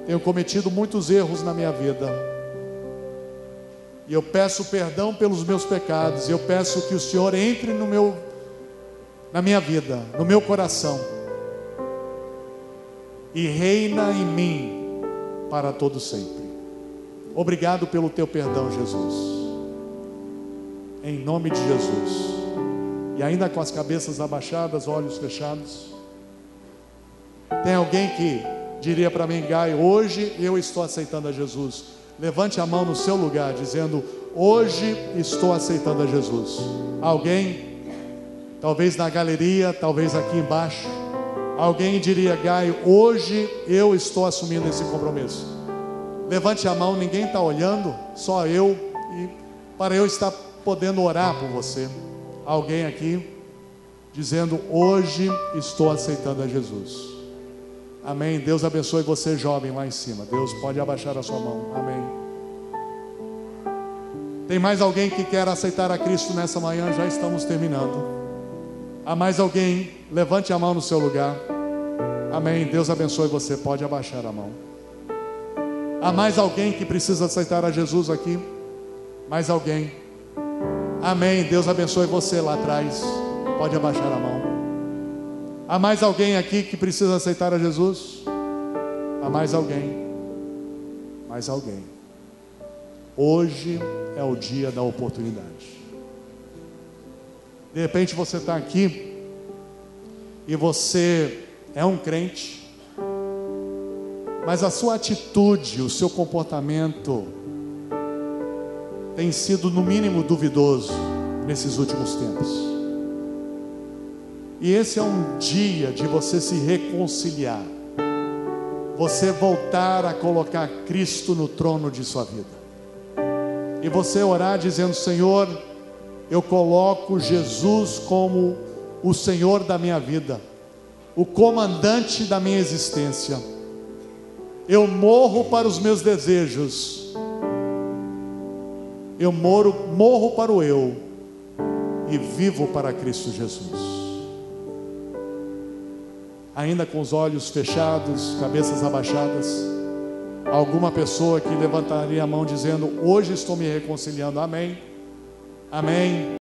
tenho cometido muitos erros na minha vida, e eu peço perdão pelos meus pecados, e eu peço que o Senhor entre na minha vida, no meu coração, e reina em mim para todo sempre. Obrigado pelo teu perdão, Jesus, em nome de Jesus. E ainda com as cabeças abaixadas, olhos fechados, tem alguém que diria para mim: Gai, hoje eu estou aceitando a Jesus? Levante a mão no seu lugar, dizendo: hoje estou aceitando a Jesus. Alguém? Talvez na galeria, talvez aqui embaixo. Alguém diria: Gai, hoje eu estou assumindo esse compromisso. Levante a mão, ninguém está olhando, só eu, e para eu estar podendo orar por você. Alguém aqui dizendo: hoje estou aceitando a Jesus. Amém. Deus abençoe você, jovem, lá em cima. Deus pode abaixar a sua mão. Amém. Tem mais alguém que quer aceitar a Cristo nessa manhã? Já estamos terminando. Há mais alguém? Levante a mão no seu lugar. Amém. Deus abençoe você. Pode abaixar a mão. Há mais alguém que precisa aceitar a Jesus aqui? Mais alguém? Amém. Deus abençoe você lá atrás. Pode abaixar a mão. Há mais alguém aqui que precisa aceitar a Jesus? Há mais alguém? Mais alguém? Hoje é o dia da oportunidade. De repente você está aqui e você é um crente, mas a sua atitude, o seu comportamento tem sido no mínimo duvidoso nesses últimos tempos. E esse é um dia de você se reconciliar, você voltar a colocar Cristo no trono de sua vida, e você orar dizendo: Senhor, eu coloco Jesus como o Senhor da minha vida, o comandante da minha existência. Eu morro para os meus desejos, eu morro para o eu e vivo para Cristo Jesus. Ainda com os olhos fechados, cabeças abaixadas, alguma pessoa que levantaria a mão dizendo: hoje estou me reconciliando. Amém. Amém.